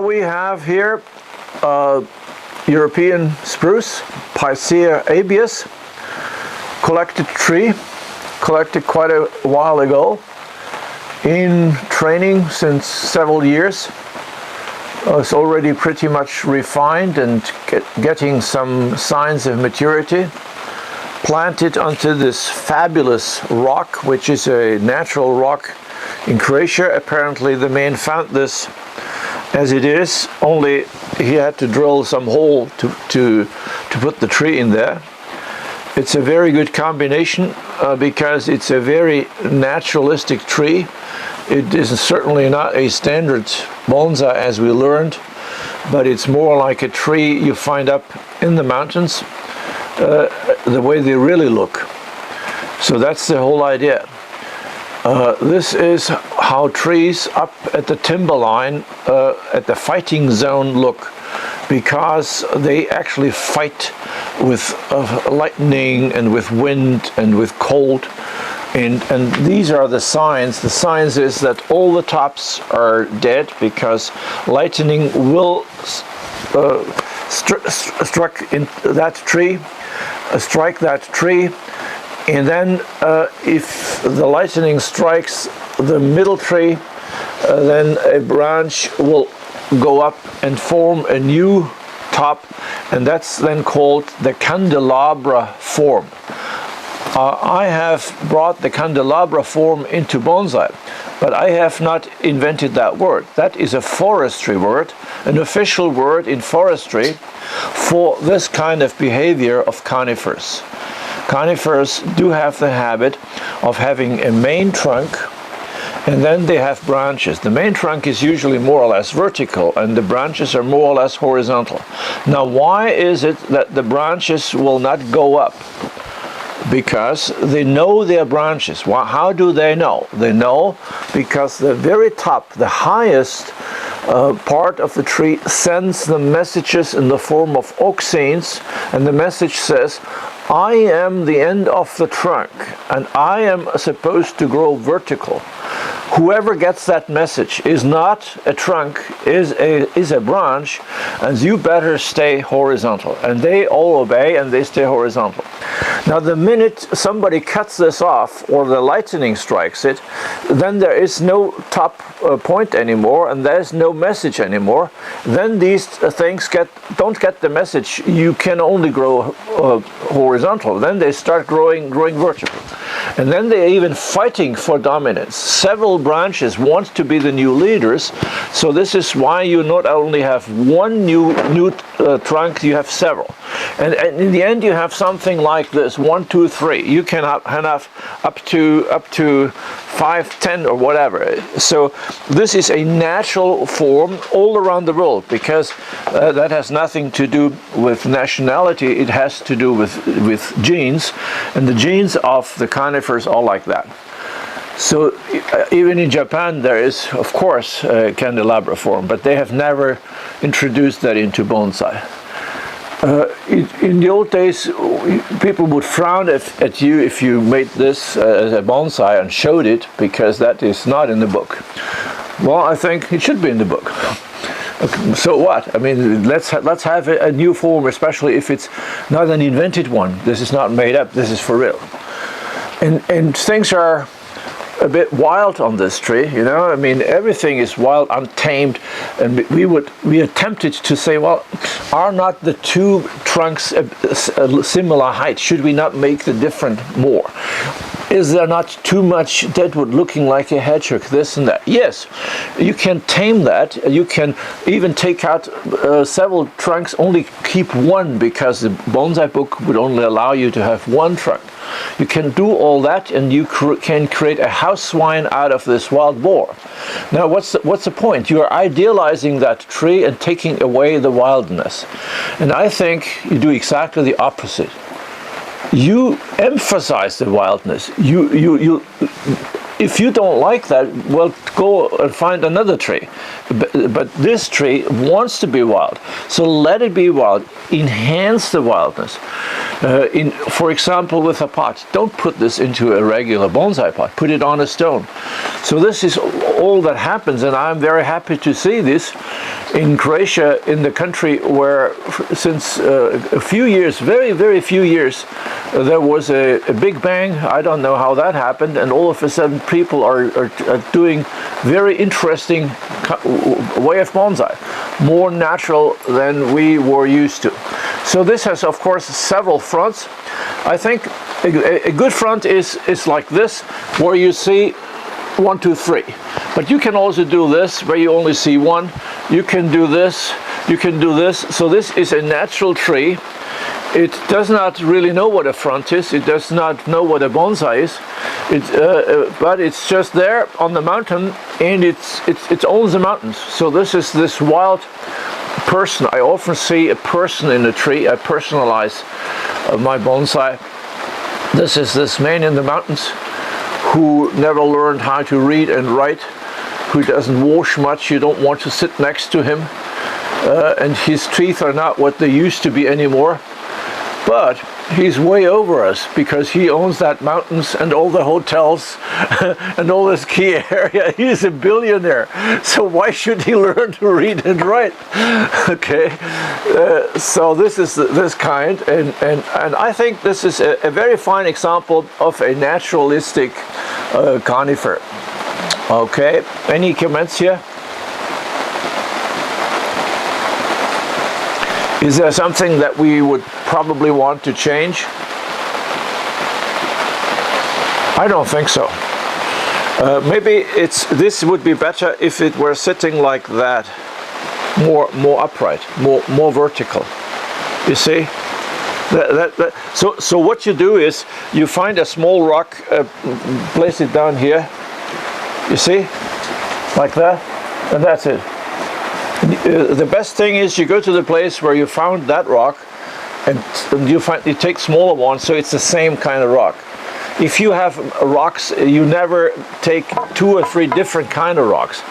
Now we have here European spruce, Picea abies, collected tree, collected quite a while ago, in training since several years. It's already pretty much refined and getting some signs of maturity. Planted onto this fabulous rock, which is a natural rock in Croatia. Apparently the man found this as it is, only he had to drill some hole to put the tree in there. It's a very good combination because it's a very naturalistic tree. It is certainly not a standard bonsai as we learned, but it's more like a tree you find up in the mountains, the way they really look. So that's the whole idea. This is how trees up at the timberline, at the fighting zone look, because they actually fight with lightning and with wind and with cold. And these are the signs. The signs is that all the tops are dead because lightning will strike that tree. And then if the lightning strikes the middle tree, then a branch will go up and form a new top, and that's then called the candelabra form. I have brought the candelabra form into bonsai, but I have not invented that word. That is a forestry word, an official word in forestry for this kind of behavior of conifers. Conifers do have the habit of having a main trunk, and then they have branches. The main trunk is usually more or less vertical, and the branches are more or less horizontal. Now, why is it that the branches will not go up? Because they know their branches. Well, how do they know? They know because the very top, the highest part of the tree sends the messages in the form of auxines, and the message says, I am the end of the trunk and I am supposed to grow vertical. Whoever gets that message is not a trunk, is a branch, and you better stay horizontal. And they all obey and they stay horizontal. Now the minute somebody cuts this off or the lightning strikes it, then there is no top point anymore and there's no message anymore. Then these things don't get the message, you can only grow horizontal. Then they start growing vertical. And then they're even fighting for dominance. Several branches want to be the new leaders, so this is why you not only have one new trunk, you have several. And in the end you have something like this, 1, 2, 3. You can have up to 5, 10 or whatever. So this is a natural form all around the world, because that has nothing to do with nationality, it has to do with genes, and the genes of the conifers are like that. So even in Japan there is, of course, candelabra form, but they have never introduced that into bonsai. In the old days, people would frown at you if you made this as a bonsai and showed it, because that is not in the book. Well, I think it should be in the book. So what? I mean, let's have a new form, especially if it's not an invented one. This is not made up. This is for real. And things are a bit wild on this tree, you know. I mean, everything is wild, untamed, and we attempted to say, well, are not the two trunks a similar height? Should we not make the different more? Is there not too much deadwood looking like a hedgehog, this and that? Yes, you can tame that. You can even take out several trunks, only keep one, because the bonsai book would only allow you to have one trunk. You can do all that, and you can create a house swine out of this wild boar. Now, what's the point? You are idealizing that tree and taking away the wildness. And I think you do exactly the opposite. You emphasize the wildness. If you don't like that, well, go and find another tree. But this tree wants to be wild, so let it be wild. Enhance the wildness. For example, with a pot, don't put this into a regular bonsai pot, put it on a stone. So this is all that happens, and I'm very happy to see this in Croatia, in the country where since a few years, very few years, there was a big bang. I don't know how that happened, and all of a sudden people are doing very interesting way of bonsai, more natural than we were used to. So this has, of course, several fronts. I think a good front is like this, where you see 1, 2, 3. But you can also do this, where you only see one. You can do this, you can do this. So this is a natural tree. It does not really know what a front is. It does not know what a bonsai is. But it's just there on the mountain, and it owns the mountains. So this is this wild person. I often see a person in a tree. I personalize my bonsai. This is this man in the mountains who never learned how to read and write, who doesn't wash much. You don't want to sit next to him, and his teeth are not what they used to be anymore. But he's way over us because he owns that mountains and all the hotels and all this key area. He's a billionaire. So why should he learn to read and write? Okay. So this is this kind, and I think this is a very fine example of a naturalistic conifer. Okay. Any comments here? Is there something that we would probably want to change? I don't think so. Maybe this would be better if it were sitting like that, more upright, more vertical. You see? So what you do is you find a small rock, place it down here. You see, like that, and that's it. The best thing is you go to the place where you found that rock, and you take smaller ones, so it's the same kind of rock. If you have rocks, you never take 2 or 3 different kind of rocks.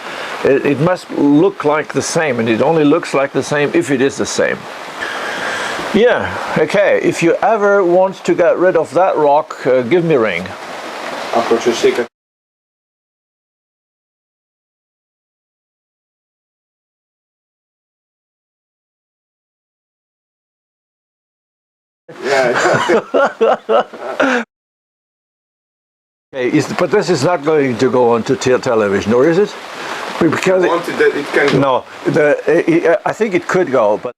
It must look like the same, and it only looks like the same if it is the same. Yeah, okay. If you ever want to get rid of that rock, give me a ring. Okay, but this is not going to go on to television, or is it? Because it can go. No, I think it could go, but.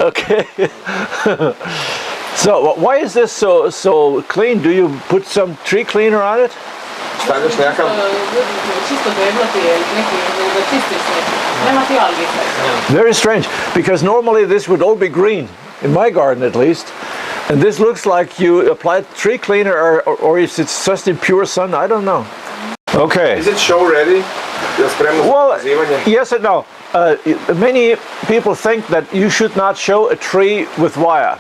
Okay. So why is this so clean? Do you put some tree cleaner on it? Very strange, because normally this would all be green, in my garden at least. And this looks like you applied tree cleaner, or is it just in pure sun? I don't know. Okay. Is it show ready? Well, yes and no. Many people think that you should not show a tree with wire,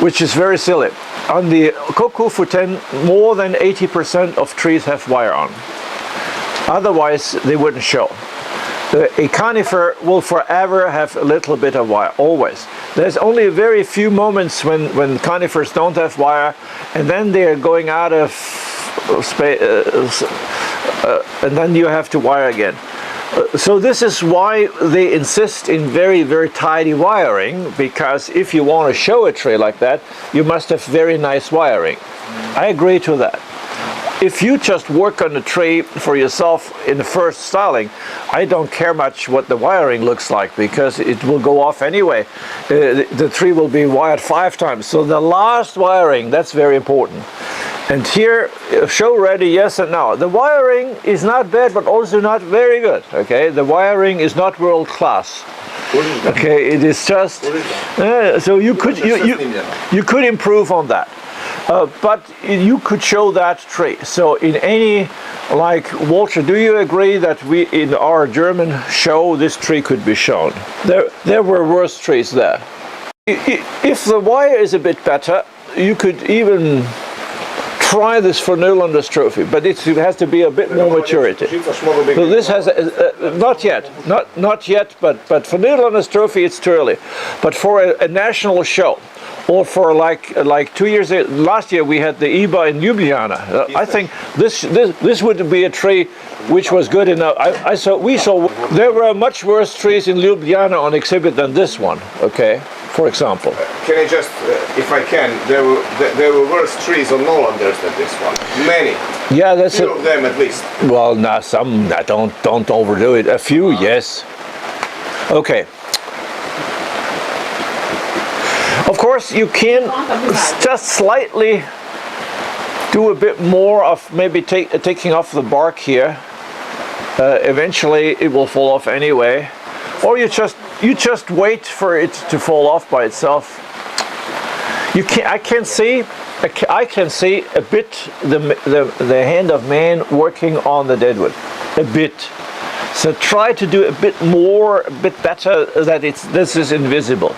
which is very silly. On the Kokufuten, more than 80% of trees have wire on. Otherwise, they wouldn't show. A conifer will forever have a little bit of wire, always. There's only a very few moments when conifers don't have wire, and then they're going out of space, and then you have to wire again. So this is why they insist in very, very tidy wiring, because if you want to show a tree like that, you must have very nice wiring. I agree to that. If you just work on the tree for yourself in the first styling, I don't care much what the wiring looks like, because it will go off anyway. The tree will be wired 5 times. So the last wiring, that's very important. And here, show ready, yes and no. The wiring is not bad, but also not very good. Okay, the wiring is not world class. Okay, it is just so you could improve on that. But you could show that tree. So in any, like Walter, do you agree that we in our German show this tree could be shown? There were worse trees there. If the wire is a bit better, you could even try this for Nylander's trophy, but it has to be a bit more maturity. So this has not yet, not yet, but for Nylander's trophy it's too early. But for a national show, or for like 2 years last year we had the IBA in Ljubljana. I think this would be a tree which was good enough. We saw there were much worse trees in Ljubljana on exhibit than this one. Okay. For example. Can I just, if I can, there were worse trees on Nylanders than this one. Many. Yeah, that's few of them at least. Well, no, some. Don't overdo it. A few, yes. Okay. Of course, you can just slightly do a bit more of maybe taking off the bark here. Eventually, it will fall off anyway, or you just wait for it to fall off by itself. I can see a bit the hand of man working on the deadwood, a bit. So try to do a bit more, a bit better, that this is invisible.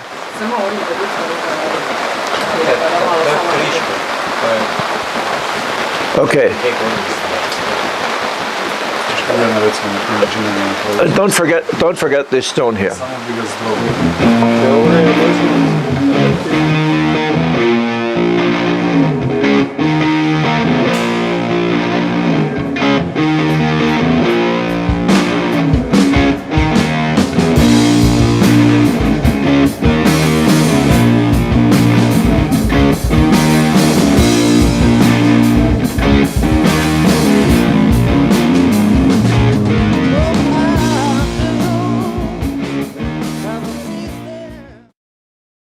Okay. Don't forget this stone here.